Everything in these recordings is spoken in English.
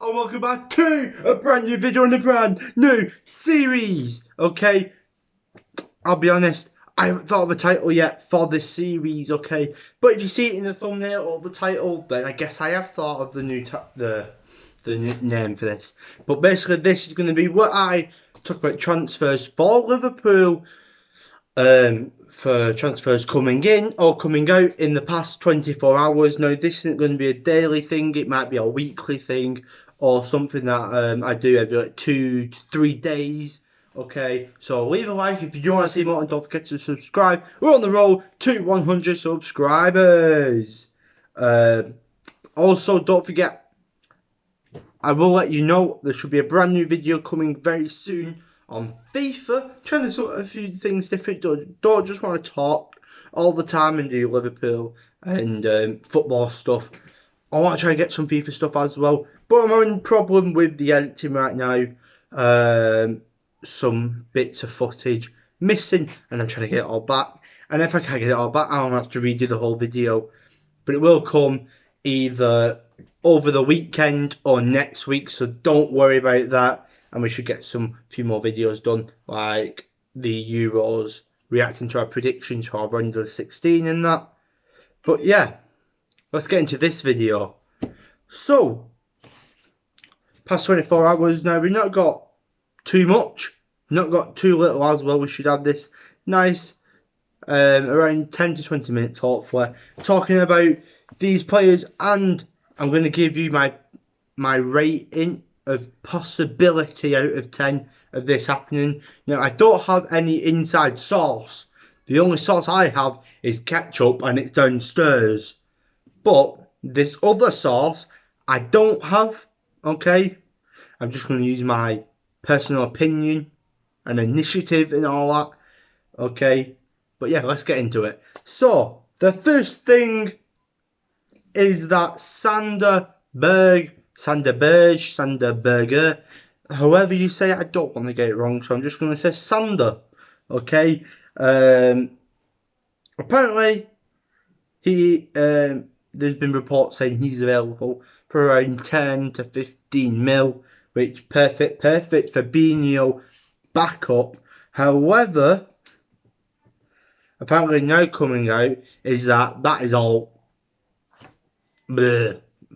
and welcome back to a brand new video and a brand new series. Okay, I'll be honest, I haven't thought of a title yet for this series. Okay, but if you see it in the thumbnail or the title, then I guess I have thought of the new new name for this. But basically, this is going to be what I talk about transfers for Liverpool. For transfers coming in or coming out in the past 24 hours. Now, this isn't going to be a daily thing. It might be a weekly thing or something that I do every like 2 to 3 days. Okay, so leave a like if you do want to see more and don't forget to subscribe. We're on the road to 100 subscribers. Also, don't forget, I will let you know there should be a brand new video coming very soon on FIFA, trying to sort a few things different. Don't just want to talk all the time and do Liverpool and football stuff. I want to try and get some FIFA stuff as well, but I'm having a problem with the editing right now. Some bits of footage missing, and I'm trying to get it all back. And if I can't get it all back, I'll have to redo the whole video. But it will come either over the weekend or next week, so don't worry about that. And we should get some few more videos done, like the Euros, reacting to our predictions for our round of 16 and that. But yeah, let's get into this video. So, past 24 hours now, we've not got too much, not got too little as well. We should have this nice, around 10 to 20 minutes hopefully, talking about these players, and I'm going to give you my rating of possibility out of 10 of this happening. Now, I don't have any inside source. The only source I have is ketchup, and it's downstairs. But this other source I don't have. Okay, I'm just going to use my personal opinion and initiative and all that. Okay, but yeah, let's get into it. So the first thing is that Sanderberger, however you say it, I don't want to get it wrong, so I'm just going to say Sander. Okay, apparently there's been reports saying he's available for around 10 to 15 mil, which perfect for Fabinho backup. However, apparently now coming out is that is all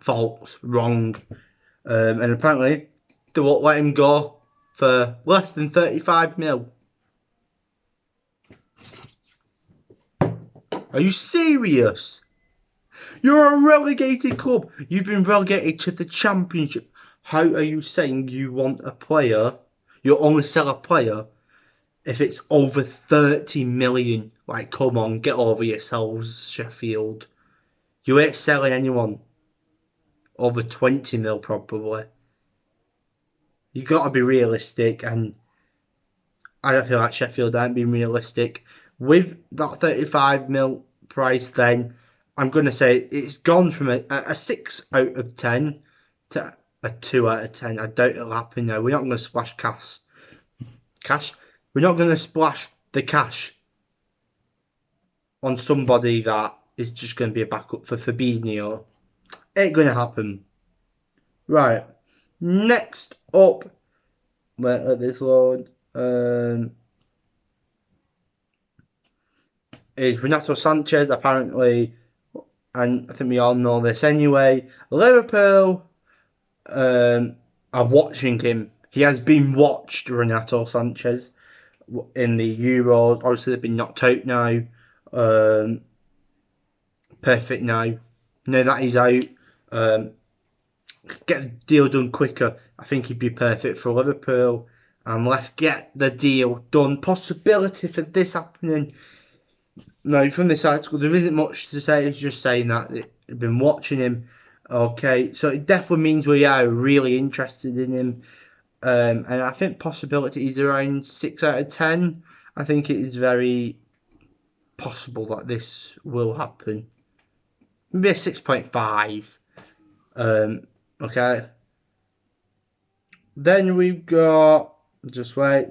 false, wrong, and apparently they won't let him go for less than 35 mil. Are you serious? You're a relegated club. You've been relegated to the Championship. How are you saying you want a player? You'll only sell a player if it's over 30 million. Like, come on, get over yourselves, Sheffield. You ain't selling anyone over 20 mil probably. You got to be realistic, and I don't feel like Sheffield aren't being realistic. With that 35 mil price, then I'm going to say it's gone from a 6 out of 10 to a 2 out of 10. I doubt it'll happen now. We're not going to splash cash. We're not going to splash the cash on somebody that is just going to be a backup for Fabinho. Ain't going to happen. Right. Next up, let this load. Is Renato Sanchez, apparently, and I think we all know this anyway. Liverpool are watching him. He has been watched, Renato Sanchez, in the Euros. Obviously, they've been knocked out now. Perfect now. Now that he's out, get the deal done quicker. I think he'd be perfect for Liverpool. And let's get the deal done. Possibility for this happening. Now, from this article, there isn't much to say. It's just saying that they've been watching him. Okay, so it definitely means we are really interested in him. And I think possibility is around 6 out of 10. I think it is very possible that this will happen. Maybe a 6.5. Okay. Then we've got, just wait.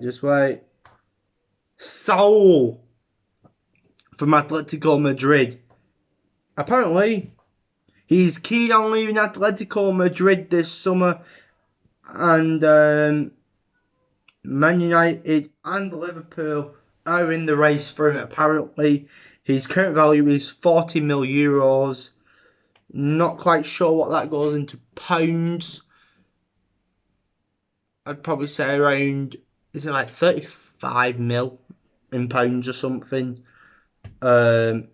Saul from Atletico Madrid. Apparently, he's keen on leaving Atletico Madrid this summer, And Man United and Liverpool are in the race for him. Apparently, his current value is 40 mil euros. Not quite sure what that goes into pounds. I'd probably say around, is it like 35 mil in pounds or something? But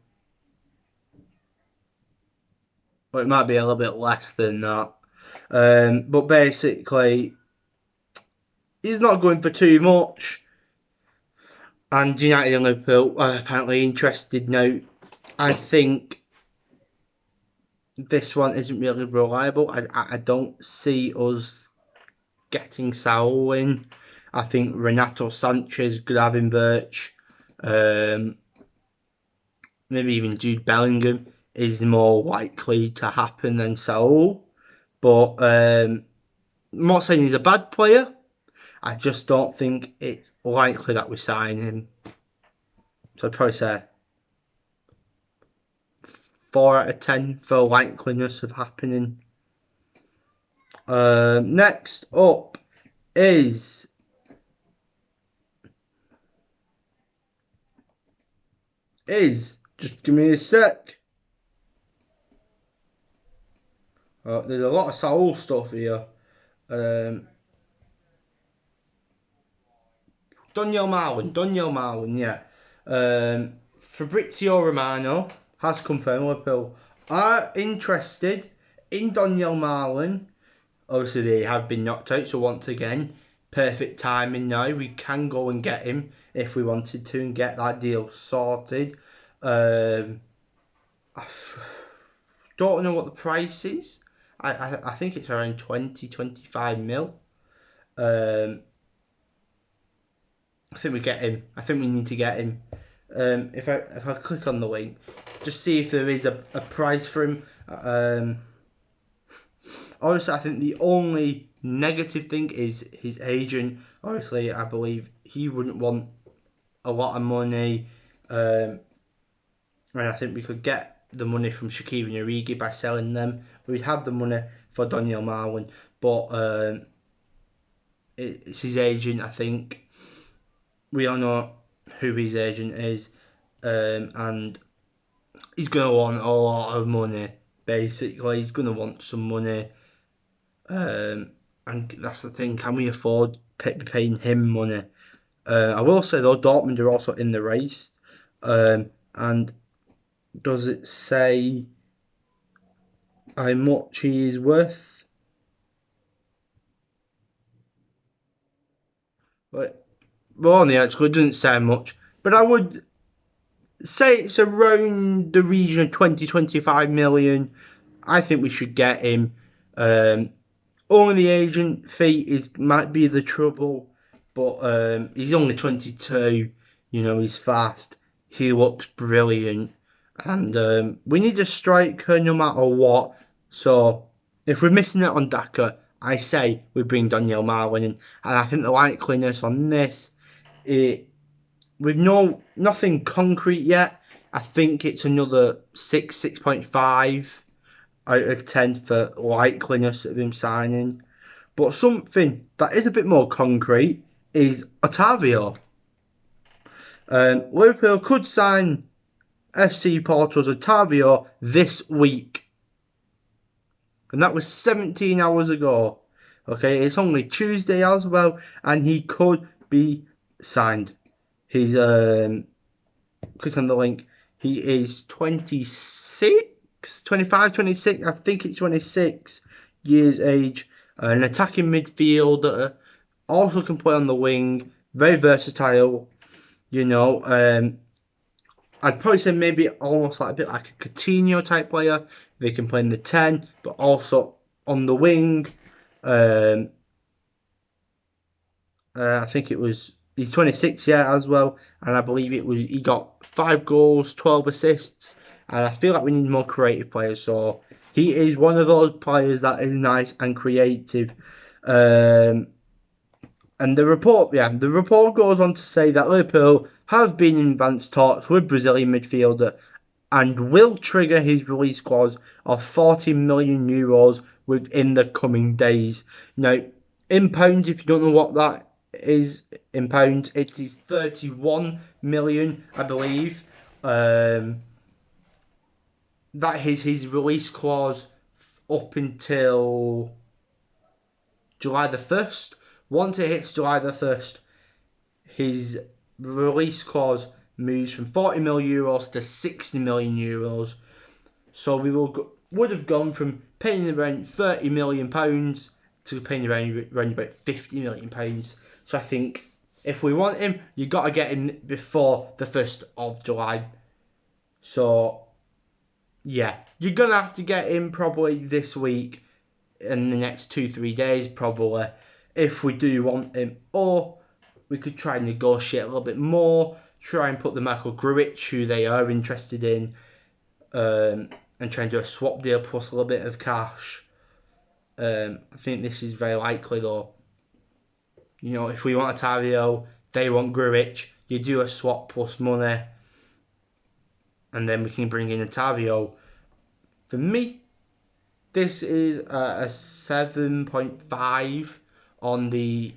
it might be a little bit less than that. But basically, he's not going for too much. And United and Liverpool are apparently interested now. I think this one isn't really reliable. I don't see us getting Saul in. I think Renato Sanchez, Gravenberch, maybe even Jude Bellingham is more likely to happen than Saul. But I'm not saying he's a bad player. I just don't think it's likely that we sign him. So I'd probably say 4 out of 10 for likeliness of happening. Next up is just give me a sec. There's a lot of Saul stuff here. Daniel Marlin, yeah. Fabrizio Romano has confirmed Liverpool are interested in Daniel Marlin. Obviously, they have been knocked out, so once again, perfect timing now. We can go and get him if we wanted to and get that deal sorted. I don't know what the price is. I think it's around 20-25 mil. I think we get him. I think we need to get him. If I click on the link, just see if there is a price for him. Obviously, I think the only negative thing is his agent. Obviously, I believe he wouldn't want a lot of money. And I think we could get the money from Shaqiri and Origi by selling them. We'd have the money for Daniel Marlin. But it's his agent, I think. We all know who his agent is. And he's going to want a lot of money. Basically, he's going to want some money. And that's the thing, can we afford paying him money? I will say though, Dortmund are also in the race. And does it say how much he is worth? Well, yeah, it doesn't say much. But I would say it's around the region of 20-25 million. I think we should get him. Only the agent fee might be the trouble, but he's only 22. He's fast. He looks brilliant, and we need a striker no matter what. So if we're missing out on Daka, I say we bring Daniel Marlin in, and I think the likeliness on this, with nothing concrete yet, I think it's another 6.5 out of 10 for likeliness of him signing. But something that is a bit more concrete is Otavio. Liverpool could sign FC Porto's Otavio this week. And that was 17 hours ago. Okay, it's only Tuesday as well, and he could be signed. He's click on the link. He is 25, 26. I think it's 26 years age. An attacking midfielder. Also can play on the wing. Very versatile. I'd probably say maybe almost like a bit like a Coutinho type player. They can play in the 10, but also on the wing. I think he's 26, as well, and I believe he got 5 goals, 12 assists, and I feel like we need more creative players. So he is one of those players that is nice and creative. And the report goes on to say that Liverpool have been in advanced talks with Brazilian midfielder and will trigger his release clause of 40 million euros within the coming days. Now, In pounds, if you don't know what that is in pounds, it is 31 million, I believe. That is his release clause up until July the 1st. Once it hits July the 1st, his release clause moves from 40 million euros to 60 million euros. So we would have gone from paying around 30 million pounds to paying around about 50 million pounds. So I think if we want him, you got to get him before the 1st of July. So yeah, you're gonna have to get him probably this week, in the next 2-3 days probably, if we do want him. Or we could try and negotiate a little bit more, try and put the Michael Grujic, who they are interested in, and try and do a swap deal plus a little bit of cash. I think this is very likely though. You know, if we want Ottavio, they want Grujic, you do a swap plus money, and then we can bring in Ottavio. For me, this is a 7.5 on the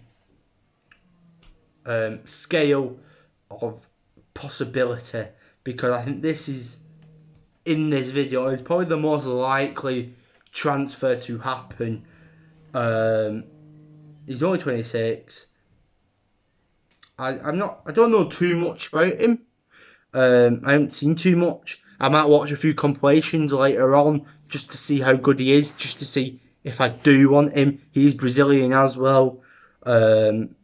scale of possibility, because I think this is, in this video, is probably the most likely transfer to happen. He's only 26. I don't know too much about him. I haven't seen too much. I might watch a few compilations later on just to see how good he is, just to see if I do want him. He's Brazilian as well. And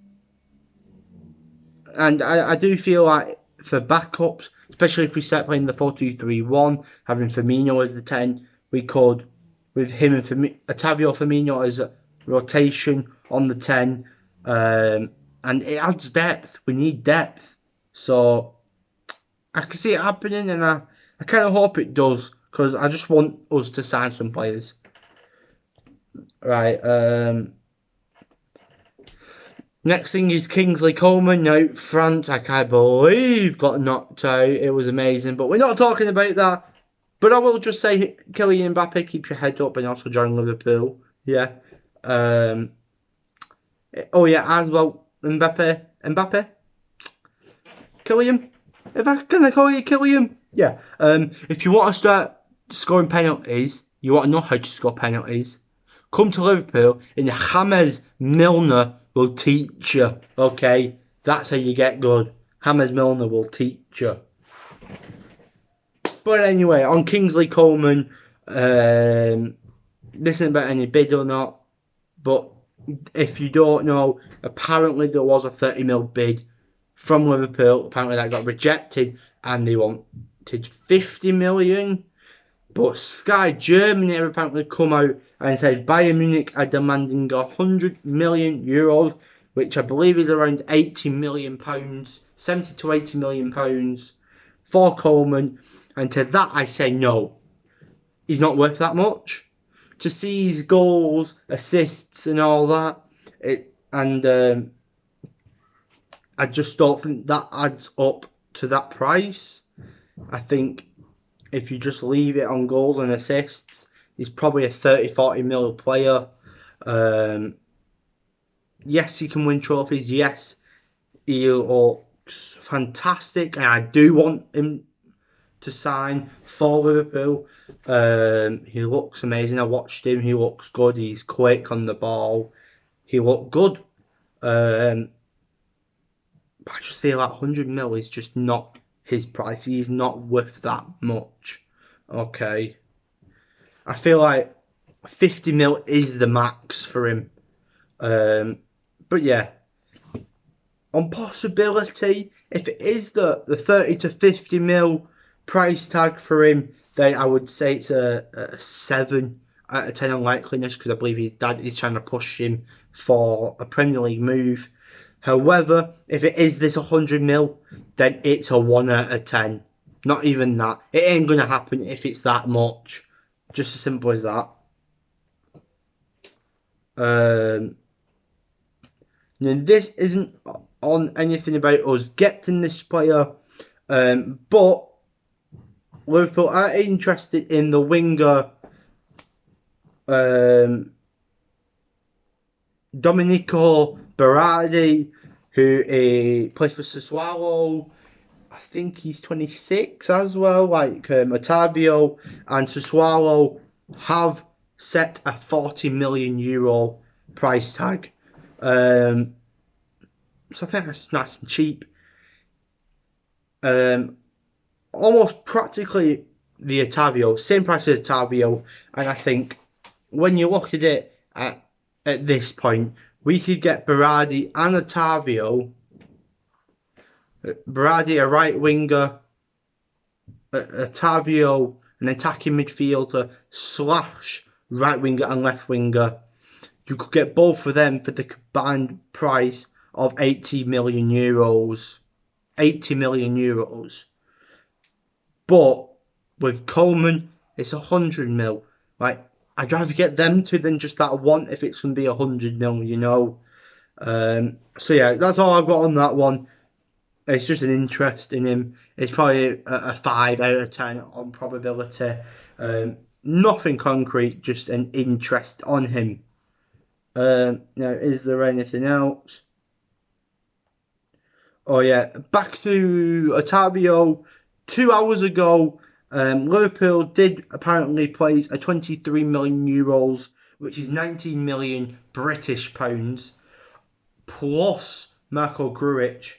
I do feel like for backups, especially if we start playing the 4-2-3-1, having Firmino as the 10, we could, with him and Ottavio Firmino as a rotation on the 10, and it adds depth. We need depth. So I can see it happening, and I kind of hope it does, because I just want us to sign some players. Right. Next thing is Kingsley Coman. Now, France, I can't believe, got knocked out. It was amazing, but we're not talking about that. But I will just say, Kylian Mbappe, keep your head up and also join Liverpool. Yeah. Oh yeah, as well, Mbappe. Kylian. Can I call you Kylian? Yeah. If you want to start scoring penalties, you want to know how to score penalties, come to Liverpool and James Milner will teach you. Okay? That's how you get good. James Milner will teach you. But anyway, on Kingsley Coman, this isn't about any bid or not, but if you don't know, apparently there was a 30 mil bid from Liverpool. Apparently that got rejected and they wanted 50 million. But Sky Germany have apparently come out and said Bayern Munich are demanding 100 million euros, which I believe is around 80 million pounds, 70 to 80 million pounds for Coleman. And to that I say no. He's not worth that much. To see his goals, assists and all that, I just don't think that adds up to that price. I think if you just leave it on goals and assists, he's probably a 30-40 mil player. Yes, he can win trophies. Yes, he looks fantastic, and I do want him to sign for Liverpool. He looks amazing. I watched him. He looks good. He's quick on the ball. He looked good. But I just feel like 100 mil is just not his price. He's not worth that much. Okay. I feel like 50 mil is the max for him. But yeah. On possibility, if it is the 30 to 50 mil price tag for him, then I would say it's a 7 out of 10 unlikeliness, because I believe his dad is trying to push him for a Premier League move. However, if it is this 100 mil, then it's a 1 out of 10. Not even that. It ain't going to happen if it's that much. Just as simple as that. Now this isn't on anything about us getting this player, but Liverpool are interested in the winger Domenico Berardi, who plays for Sassuolo. I think he's 26 as well. Like Ottavio and Sassuolo have set a 40 million euro price tag. So I think that's nice and cheap. Almost practically the Ottavio, same price as Ottavio, and I think when you look at it at this point, we could get Berardi and Ottavio. Berardi, a right winger, Ottavio, an attacking midfielder / right winger and left winger. You could get both of them for the combined price of 80 million euros. 80 million euros. But with Coleman, it's 100 mil. Like, I'd rather get them two than just that one if it's going to be 100 mil, you know. So yeah, that's all I've got on that one. It's just an interest in him. It's probably a 5 out of 10 on probability. Nothing concrete, just an interest on him. Now, is there anything else? Oh yeah, back to Ottavio. 2 hours ago, Liverpool did apparently place a 23 million euros, which is 19 million British pounds, plus Marco Grujic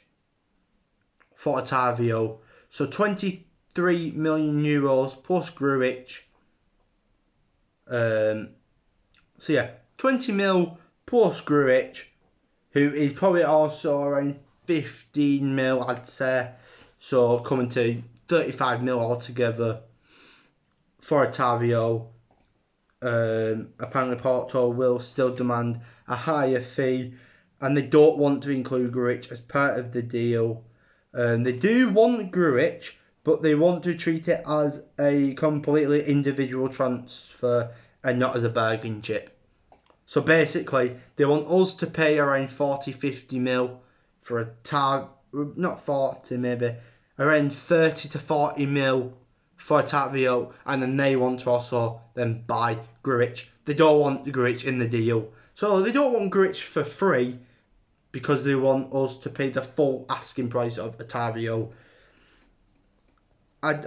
for Ottavio. So 23 million euros plus Grujic. So yeah, 20 mil plus Grujic, who is probably also around 15 mil, I'd say. So coming to 35 mil altogether for Ottavio. Apparently Porto will still demand a higher fee, and they don't want to include Grujic as part of the deal. They do want Grujic, but they want to treat it as a completely individual transfer and not as a bargain chip. So basically, they want us to pay around 40-50 mil for a not 40 maybe, around 30 to 40 mil for Ottavio, and then they want to also then buy Grujic. They don't want Grujic in the deal. So they don't want Grujic for free because they want us to pay the full asking price of Ottavio. I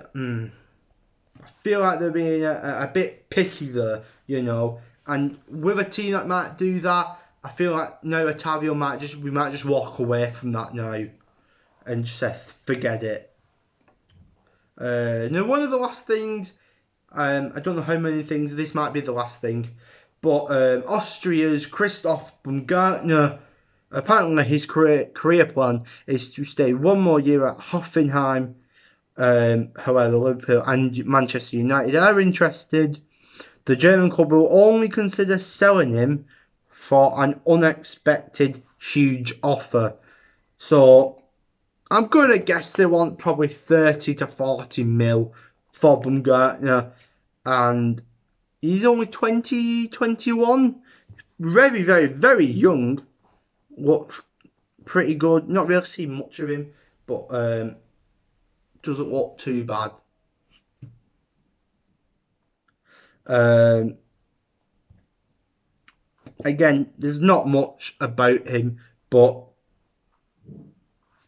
feel like they're being a bit picky there, you know. And with a team that might do that, I feel like now Ottavio we might just walk away from that now and just say forget it. Now one of the last things, I don't know how many things, this might be the last thing, but Austria's Christoph Baumgartner, apparently his career plan is to stay one more year at Hoffenheim. However, Liverpool and Manchester United are interested. The German club will only consider selling him for an unexpected huge offer. So I'm going to guess they want probably 30 to 40 mil for Baumgartner. And he's only 21. Very, very, very young. Looks pretty good. Not really seen much of him, but doesn't look too bad. Again, there's not much about him, but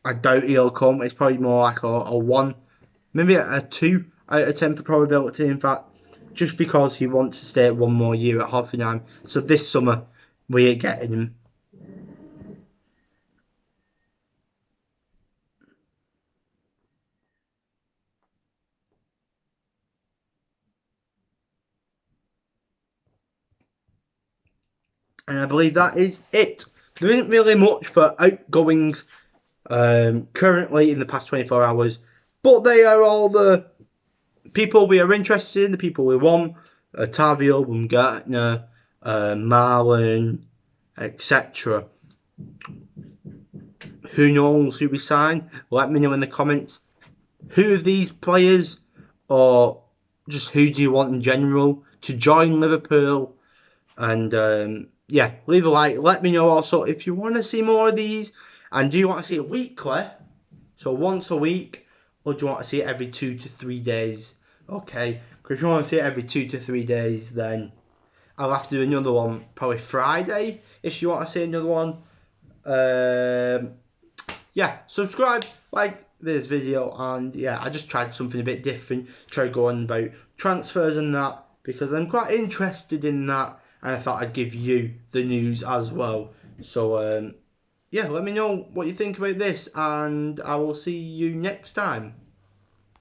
I doubt he'll come. It's probably more like a 1, maybe a 2 out of 10 for probability, in fact, just because he wants to stay one more year at Hoffenheim. So this summer, we're getting him. And I believe that is it. There isn't really much for outgoings currently in the past 24 hours, but they are all the people we are interested in, the people we want. Ottavio, Baumgartner, Marlon, etc. Who knows who we sign? Let me know in the comments. Who of these players, or just who do you want in general to join Liverpool? And yeah, leave a like. Let me know also if you want to see more of these, and do you want to see it weekly, so once a week, or do you want to see it every 2 to 3 days? Okay, because if you want to see it every 2 to 3 days, then I'll have to do another one probably Friday if you want to see another one. Yeah, subscribe, like this video, and yeah, I just tried something a bit different. Try going about transfers and that because I'm quite interested in that, and I thought I'd give you the news as well. So yeah, let me know what you think about this, and I will see you next time.